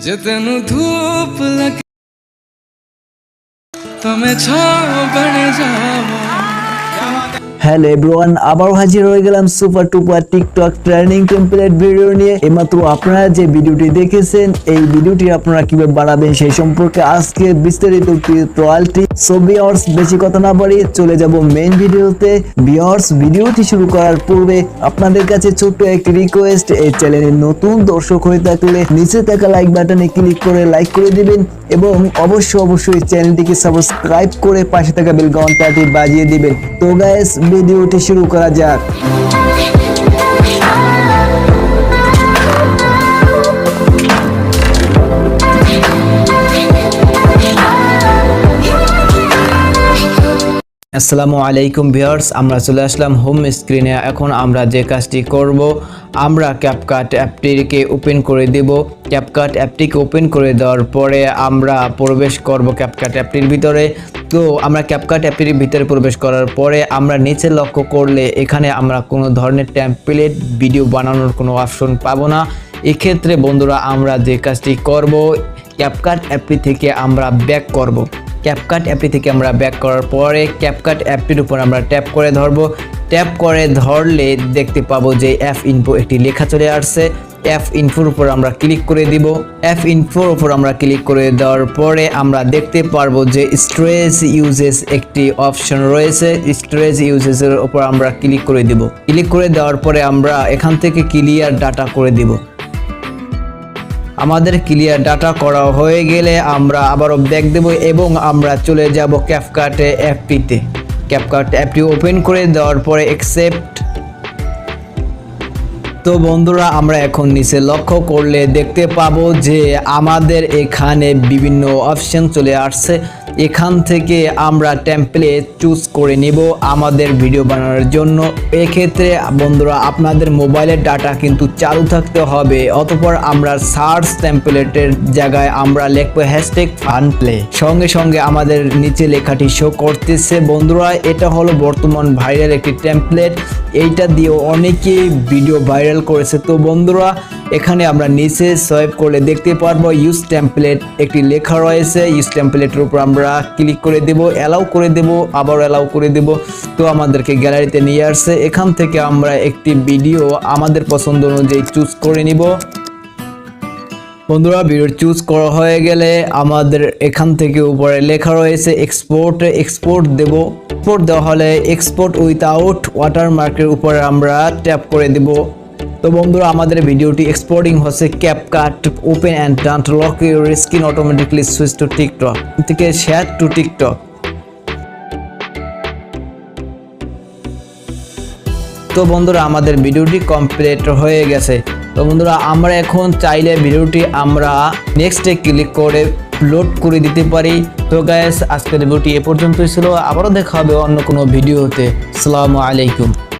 जे तेनू धूप लगे तो मैं छाँव बन जावा। হ্যালো এভরিওয়ান, আবারও হাজির হয়ে গেলাম super টুপার TikTok training template video নিয়ে। এইমাত্র আপনারা যে ভিডিওটি দেখেছেন, এই ভিডিওটি আপনারা কিভাবে বানাবেন সেই সম্পর্কে আজকে বিস্তারিত টিউটোরিয়ালটি। সো ভিউয়ার্স, বেশি কথা না বাড়িয়ে চলে যাব মেইন ভিডিওতে। ভিউয়ার্স, ভিডিওটি শুরু করার পূর্বে আপনাদের কাছে ছোট্ট একটি রিকোয়েস্ট, এই চ্যানেলের নতুন দর্শক হয়ে থাকলে নিচে থাকা লাইক বাটনে ক্লিক করে লাইক করে দিবেন এবং অবশ্যই চ্যানেলটিকে সাবস্ক্রাইব করে পাশে থাকা বেল ঘন্টাটি বাজিয়ে দিবেন। তো গাইস, ভিডিওটি শুরু করা যাক। আসসালামু আলাইকুম ভিউয়ার্স, আমরা চলে আসলাম হোম স্ক্রিনে। এখন আমরা যে কাজটি করব, আমরা ক্যাপকাট অ্যাপটিকে ওপেন করে দেব। ক্যাপকাট অ্যাপটিকে ওপেন করে দেওয়ার পরে আমরা প্রবেশ করব ক্যাপকাট অ্যাপটির ভিতরে। তো আমরা ক্যাপকাট অ্যাপটির ভিতরে প্রবেশ করার পরে আমরা নিচে লক্ষ্য করলে এখানে আমরা কোনো ধরনের টেমপ্লেট ভিডিও বানানোর কোনো অপশন পাবো না। এক্ষেত্রে বন্ধুরা, আমরা যে কাজটি করব, ক্যাপকাট অ্যাপটি থেকে আমরা ব্যাক করব। ক্যাপকাট অ্যাপটি থেকে আমরা ব্যাক করার পরে ক্যাপকাট অ্যাপটির উপর আমরা ট্যাপ করে ধরবো। ট্যাপ করে ধরলে দেখতে পাবো যে অ্যাপ ইনফো একটি লেখা চলে আসছে। অ্যাপ ইনফোর উপর আমরা ক্লিক করে দিব। অ্যাপ ইনফোর উপর আমরা ক্লিক করে দেওয়ার পরে আমরা দেখতে পারবো যে স্টোরেজ ইউজেস একটি অপশন রয়েছে। স্টোরেজ ইউজেসের উপর আমরা ক্লিক করে দিব। ক্লিক করে দেওয়ার পরে আমরা এখান থেকে ক্লিয়ার ডাটা করে দিব। আমাদের ক্লিয়ার ডাটা করা হয়ে গেলে আমরা আবারও ব্যাক দেব এবং আমরা চলে যাব ক্যাপকাট অ্যাপটিতে। ক্যাপকাট অ্যাপটি ওপেন করে দেওয়ার পরে অ্যাকসেপ্ট। তো বন্ধুরা, আমরা এখন নিচে লক্ষ্য করলে দেখতে পাবো যে আমাদের এখানে বিভিন্ন অপশন চলে আসছে। এখান থেকে আমরা টেমপ্লেট চুজ করে নিব আমাদের ভিডিও বানানোর জন্য। এক্ষেত্রে বন্ধুরা, আপনাদের মোবাইলের ডাটা কিন্তু চালু থাকতে হবে। অতঃপর আমরা সার্চ টেমপ্লেটের জায়গায় আমরা লিখবো #funplay। সঙ্গে সঙ্গে আমাদের নিচে লেখাটি শো করতেছে। বন্ধুরা, এটা হলো বর্তমান ভাইরাল একটি টেমপ্লেট। এইটা দিয়ে অনেকে ভিডিও ভাইরাল করেছে। তো বন্ধুরা, এখানে আমরা নিচে সোয়াইপ করলে দেখতে পারবো ইউজ টেমপ্লেট একটি লেখা রয়েছে। ইউজ টেমপ্লেটের উপর আমরা ক্লিক করে দেব, অ্যালাউ করে দেব, আবার অ্যালাউ করে দেব। তো আমাদেরকে গ্যালারিতে নিয়ে আসছে। এখান থেকে আমরা একটি ভিডিও আমাদের পছন্দ অনুযায়ী চুজ করে নিব। বন্ধুরা, ভিডিও চুজ করা হয়ে গেলে আমাদের এখান থেকে উপরে লেখা রয়েছে এক্সপোর্ট দেব। এক্সপোর্ট দেওয়া হলে এক্সপোর্ট উইথআউট ওয়াটারমার্কের উপরে আমরা ট্যাপ করে দেব। তো বন্ধুরা, আমাদের ভিডিওটি এক্সপোর্টিং হচ্ছে। CapCut open and don't lock your screen automatically switch to TikTok থেকে শেয়ার টু টিকটক। তো বন্ধুরা, আমাদের ভিডিওটি কমপ্লিট হয়ে গেছে। তো বন্ধুরা, আমরা এখন চাইলে ভিডিওটি আমরা নেক্সটে ক্লিক করে লোড করে দিতে পারি। তো গাইস, আজকের ভিডিওটি এ পর্যন্তই ছিল। আবারও দেখা হবে অন্য কোনো ভিডিওতে। আসসালামু আলাইকুম।